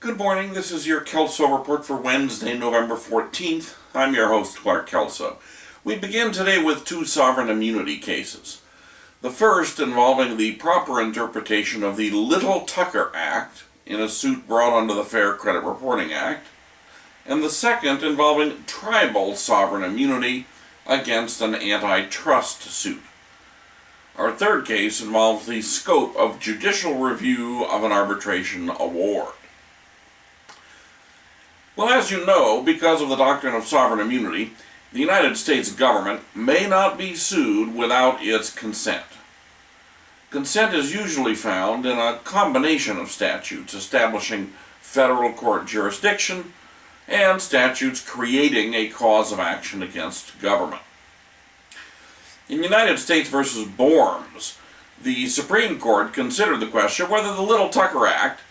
Good morning, this is your Kelso Report for Wednesday, November 14th. I'm your host, Clark Kelso. We begin today with two sovereign immunity cases. The first involving the proper interpretation of the Little-Tucker Act in a suit brought under the Fair Credit Reporting Act, and the second involving tribal sovereign immunity against an antitrust suit. Our third case involves the scope of judicial review of an arbitration award. Well, as you know, because of the doctrine of sovereign immunity, the United States government may not be sued without its consent. Consent is usually found in a combination of statutes establishing federal court jurisdiction and statutes creating a cause of action against government. In United States v. Borms, the Supreme Court considered the question whether the Little-Tucker Act,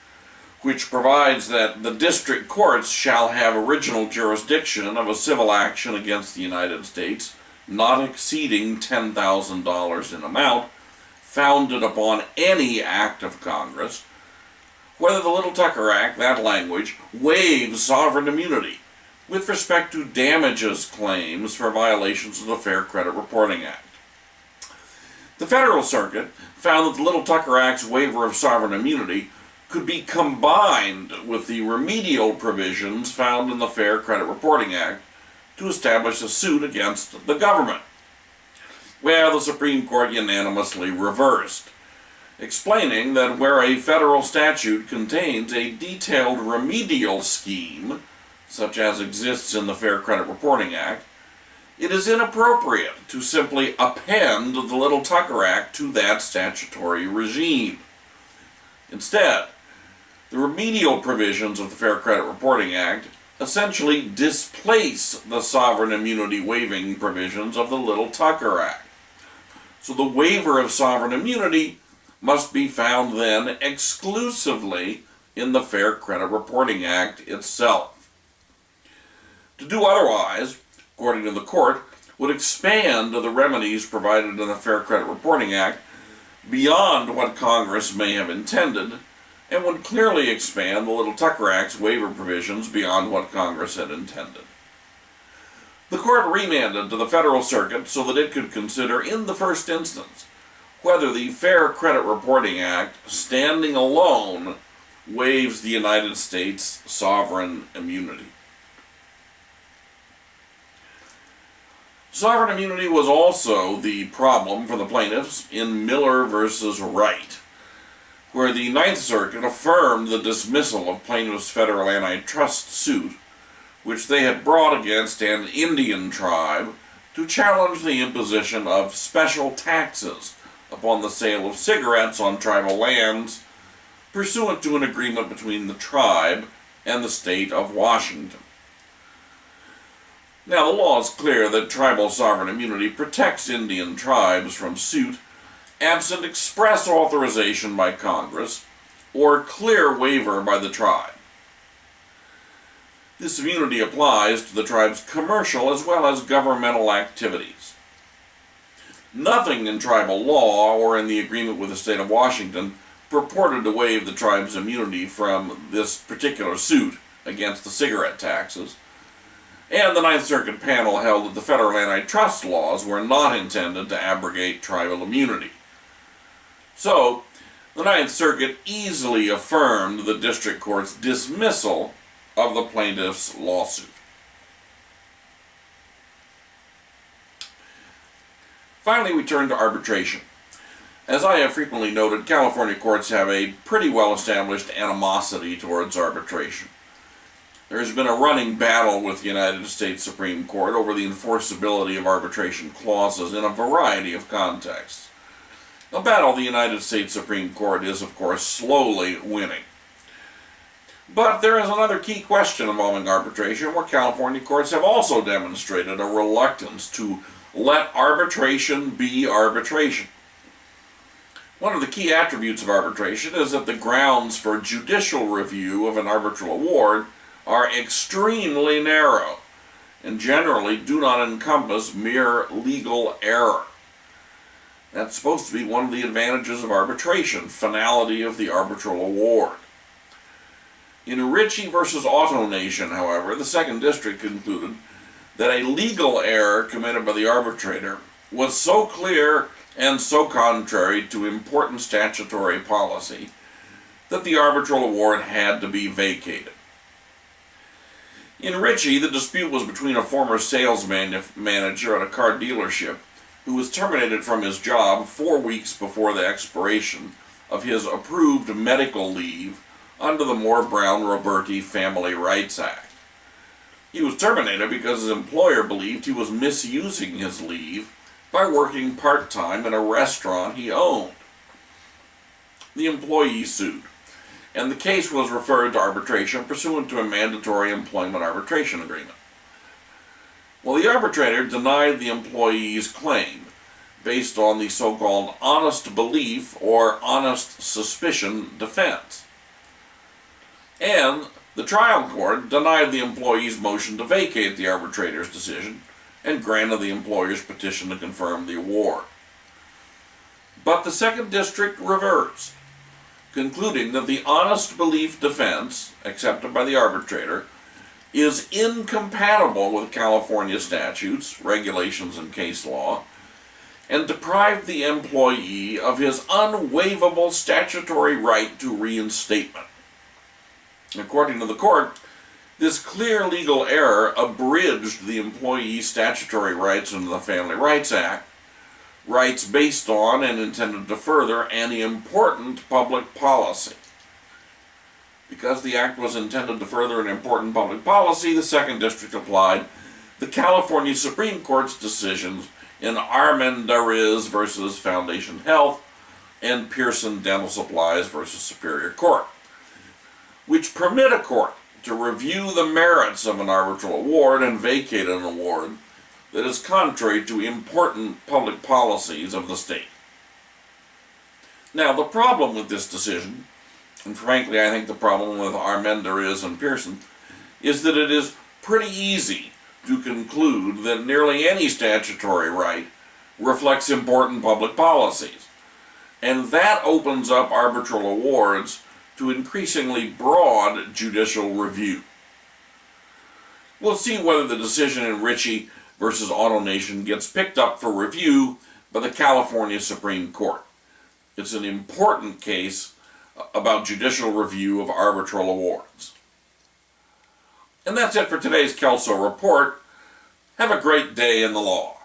which provides that the district courts shall have original jurisdiction of a civil action against the United States not exceeding $10,000 in amount, founded upon any act of Congress, whether the Little-Tucker Act, that language, waives sovereign immunity with respect to damages claims for violations of the Fair Credit Reporting Act. The Federal Circuit found that the Little-Tucker Act's waiver of sovereign immunity could be combined with the remedial provisions found in the Fair Credit Reporting Act to establish a suit against the government, where the Supreme Court unanimously reversed, explaining that where a federal statute contains a detailed remedial scheme, such as exists in the Fair Credit Reporting Act, it is inappropriate to simply append the Little-Tucker Act to that statutory regime. Instead, the remedial provisions of the Fair Credit Reporting Act essentially displace the sovereign immunity waiving provisions of the Little-Tucker Act. So the waiver of sovereign immunity must be found then exclusively in the Fair Credit Reporting Act itself. To do otherwise, according to the court, would expand the remedies provided in the Fair Credit Reporting Act beyond what Congress may have intended, and would clearly expand the Little-Tucker Act's waiver provisions beyond what Congress had intended. The court remanded to the Federal Circuit so that it could consider in the first instance whether the Fair Credit Reporting Act, standing alone, waives the United States sovereign immunity. Sovereign immunity was also the problem for the plaintiffs in Miller v. Wright, where the Ninth Circuit affirmed the dismissal of plaintiffs' federal antitrust suit, which they had brought against an Indian tribe to challenge the imposition of special taxes upon the sale of cigarettes on tribal lands, pursuant to an agreement between the tribe and the state of Washington. Now, the law is clear that tribal sovereign immunity protects Indian tribes from suit absent express authorization by Congress or clear waiver by the tribe. This immunity applies to the tribe's commercial as well as governmental activities. Nothing in tribal law or in the agreement with the state of Washington purported to waive the tribe's immunity from this particular suit against the cigarette taxes, and the Ninth Circuit panel held that the federal antitrust laws were not intended to abrogate tribal immunity. So, the Ninth Circuit easily affirmed the district court's dismissal of the plaintiff's lawsuit. Finally, we turn to arbitration. As I have frequently noted, California courts have a pretty well-established animosity towards arbitration. There has been a running battle with the United States Supreme Court over the enforceability of arbitration clauses in a variety of contexts. A battle the United States Supreme Court is, of course, slowly winning. But there is another key question involving arbitration where California courts have also demonstrated a reluctance to let arbitration be arbitration. One of the key attributes of arbitration is that the grounds for judicial review of an arbitral award are extremely narrow and generally do not encompass mere legal error. That's supposed to be one of the advantages of arbitration, finality of the arbitral award. In Ritchie versus AutoNation, however, the Second District concluded that a legal error committed by the arbitrator was so clear and so contrary to important statutory policy that the arbitral award had to be vacated. In Ritchie, the dispute was between a former sales manager at a car dealership who was terminated from his job 4 weeks before the expiration of his approved medical leave under the Moore-Brown-Roberti Family Rights Act. He was terminated because his employer believed he was misusing his leave by working part-time in a restaurant he owned. The employee sued, and the case was referred to arbitration pursuant to a mandatory employment arbitration agreement. Well, the arbitrator denied the employee's claim based on the so-called honest belief or honest suspicion defense. And the trial court denied the employee's motion to vacate the arbitrator's decision and granted the employer's petition to confirm the award. But the Second District reversed, concluding that the honest belief defense, accepted by the arbitrator, is incompatible with California statutes, regulations, and case law, and deprived the employee of his unwaivable statutory right to reinstatement. According to the court, this clear legal error abridged the employee's statutory rights under the Family Rights Act, rights based on and intended to further an important public policy. Because the act was intended to further an important public policy, the Second District applied the California Supreme Court's decisions in Armendariz versus Foundation Health and Pearson Dental Supplies versus Superior Court, which permit a court to review the merits of an arbitral award and vacate an award that is contrary to important public policies of the state. Now, the problem with this decision, and frankly I think the problem with Armendariz and Pearson, is that it is pretty easy to conclude that nearly any statutory right reflects important public policies, and that opens up arbitral awards to increasingly broad judicial review. We'll see whether the decision in Ritchie versus AutoNation gets picked up for review by the California Supreme Court. It's an important case about judicial review of arbitral awards. And that's it for today's Kelso Report. Have a great day in the law.